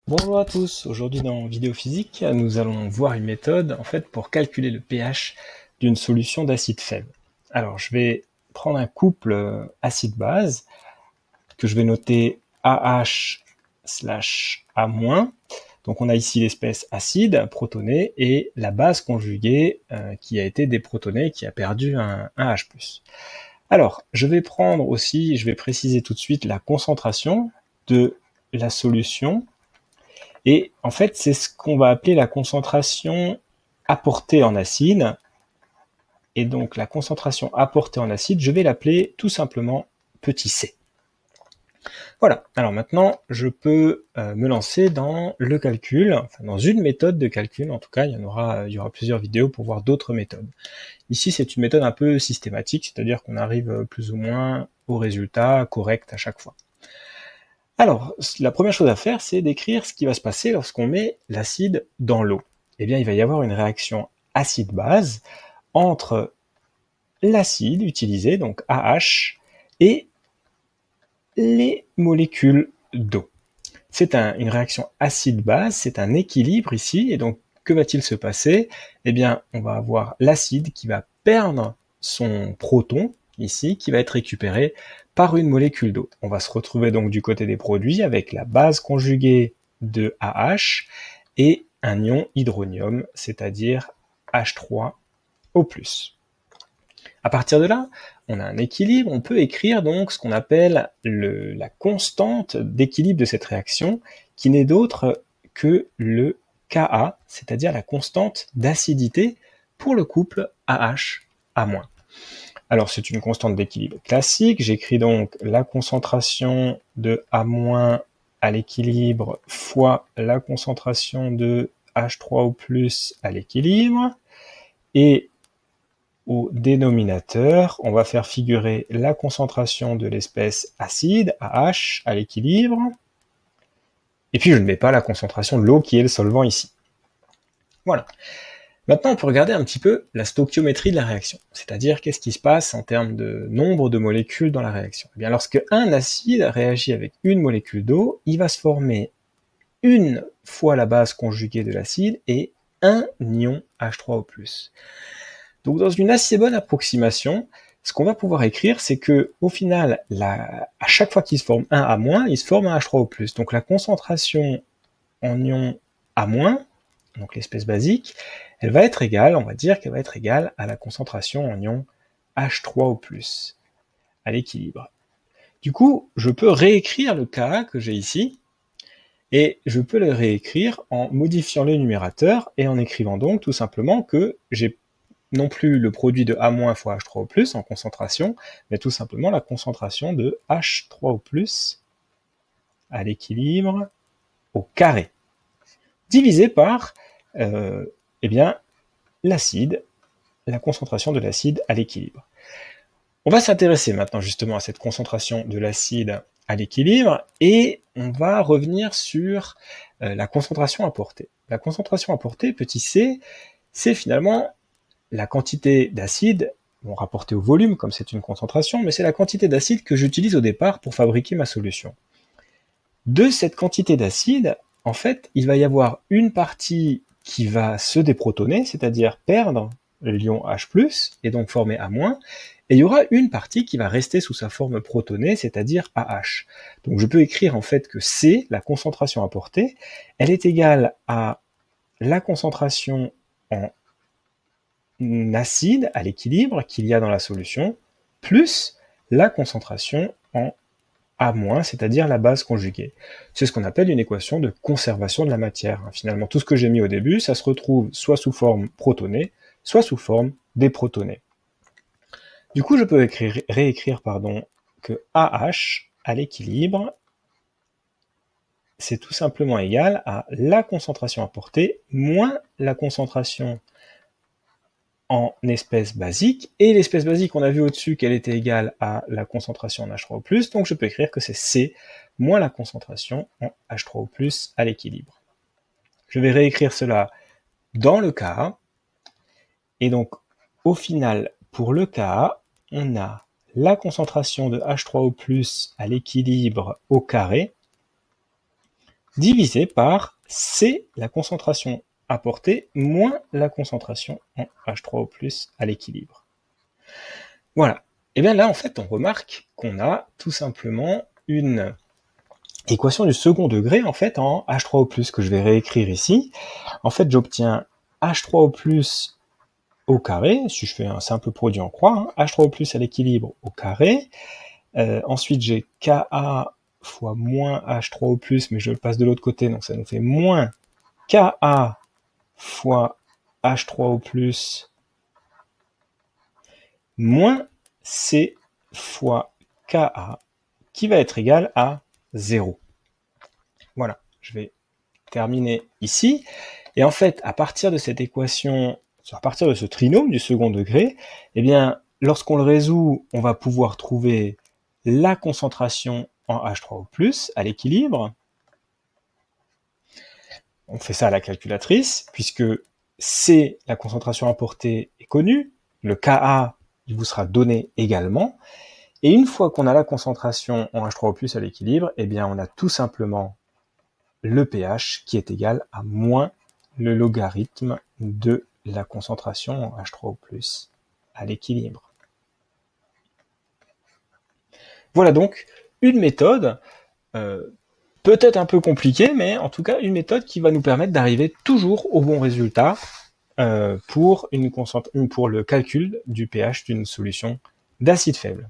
Bonjour à tous, aujourd'hui dans Vidéo Physique, nous allons voir une méthode pour calculer le pH d'une solution d'acide faible. Alors je vais prendre un couple acide-base que je vais noter AH/A-. Donc on a ici l'espèce acide protonée et la base conjuguée qui a été déprotonée, qui a perdu un H+. Alors je vais prendre aussi, je vais préciser tout de suite la concentration de la solution. Et en fait, c'est ce qu'on va appeler la concentration apportée en acide. Et donc, la concentration apportée en acide, je vais l'appeler tout simplement petit c. Voilà. Alors maintenant, je peux me lancer dans le calcul, enfin dans une méthode de calcul. En tout cas, il y aura plusieurs vidéos pour voir d'autres méthodes. Ici, c'est une méthode un peu systématique, c'est-à-dire qu'on arrive plus ou moins au résultat correct à chaque fois. Alors, la première chose à faire, c'est d'écrire ce qui va se passer lorsqu'on met l'acide dans l'eau. Eh bien, il va y avoir une réaction acide-base entre l'acide utilisé, donc AH, et les molécules d'eau. C'est une réaction acide-base, c'est un équilibre ici, et donc que va-t-il se passer? Eh bien, on va avoir l'acide qui va perdre son proton, ici, qui va être récupéré par une molécule d'eau. On va se retrouver donc du côté des produits avec la base conjuguée de AH et un ion hydronium, c'est-à-dire H3O+. À partir de là, on a un équilibre, on peut écrire donc ce qu'on appelle la constante d'équilibre de cette réaction, qui n'est d'autre que le Ka, c'est-à-dire la constante d'acidité pour le couple AH-A-. Alors c'est une constante d'équilibre classique, j'écris donc la concentration de A- à l'équilibre fois la concentration de H3O+ à l'équilibre, et au dénominateur, on va faire figurer la concentration de l'espèce acide, AH, à l'équilibre, et puis je ne mets pas la concentration de l'eau qui est le solvant ici. Voilà. Maintenant, on peut regarder un petit peu la stoichiométrie de la réaction, c'est-à-dire qu'est-ce qui se passe en termes de nombre de molécules dans la réaction. Eh bien, lorsque un acide réagit avec une molécule d'eau, il va se former une fois la base conjuguée de l'acide et un ion H3O+. Donc, dans une assez bonne approximation, ce qu'on va pouvoir écrire, c'est que au final, à chaque fois qu'il se forme un A-, il se forme un H3O+. Donc, la concentration en ion A-, donc l'espèce basique, elle va être égale, on va dire qu'elle va être égale à la concentration en ion H3O+, à l'équilibre. Du coup, je peux réécrire le Ka que j'ai ici, et je peux le réécrire en modifiant le numérateur, et en écrivant donc tout simplement que j'ai non plus le produit de A- fois H3O+, en concentration, mais tout simplement la concentration de H3O+, à l'équilibre, au carré, divisé par eh bien, l'acide, la concentration de l'acide à l'équilibre. On va s'intéresser maintenant justement à cette concentration de l'acide à l'équilibre et on va revenir sur la concentration apportée. La concentration apportée, petit c, c'est finalement la quantité d'acide, bon, rapportée au volume comme c'est une concentration, mais c'est la quantité d'acide que j'utilise au départ pour fabriquer ma solution. De cette quantité d'acide, en fait, il va y avoir une partie qui va se déprotoner, c'est-à-dire perdre l'ion H+, et donc former A-, et il y aura une partie qui va rester sous sa forme protonée, c'est-à-dire AH. Donc je peux écrire en fait que C, la concentration apportée, elle est égale à la concentration en acide à l'équilibre qu'il y a dans la solution, plus la concentration en A-, c'est-à-dire la base conjuguée. C'est ce qu'on appelle une équation de conservation de la matière. Finalement, tout ce que j'ai mis au début, ça se retrouve soit sous forme protonée, soit sous forme déprotonée. Du coup, je peux réécrire que AH à l'équilibre, c'est tout simplement égal à la concentration apportée moins la concentration en espèce basique, et l'espèce basique, on a vu au-dessus qu'elle était égale à la concentration en H3O+, donc je peux écrire que c'est C moins la concentration en H3O+, à l'équilibre. Je vais réécrire cela dans le Ka, et donc au final, pour le Ka, on a la concentration de H3O+, à l'équilibre au carré, divisé par C, la concentration apportée, moins la concentration en H3O+ à l'équilibre. Voilà. Et bien là, en fait, on remarque qu'on a tout simplement une équation du second degré, en fait, en H3O+, que je vais réécrire ici. En fait, j'obtiens H3O+ au carré, si je fais un simple produit en croix, hein, H3O+ à l'équilibre au carré. Ensuite, j'ai Ka fois moins H3O+, mais je le passe de l'autre côté, donc ça nous fait moins Ka fois H3O+, moins C fois Ka, qui va être égal à 0. Voilà, je vais terminer ici. Et en fait, à partir de cette équation, à partir de ce trinôme du second degré, eh bien, lorsqu'on le résout, on va pouvoir trouver la concentration en H3O+ à l'équilibre. On fait ça à la calculatrice, puisque C, la concentration apportée, est connue, le Ka, il vous sera donné également, et une fois qu'on a la concentration en H3O+ à l'équilibre, eh bien on a tout simplement le pH qui est égal à moins le logarithme de la concentration en H3O+ à l'équilibre. Voilà donc une méthode peut-être un peu compliquée, mais en tout cas une méthode qui va nous permettre d'arriver toujours au bon résultat pour le calcul du pH d'une solution d'acide faible.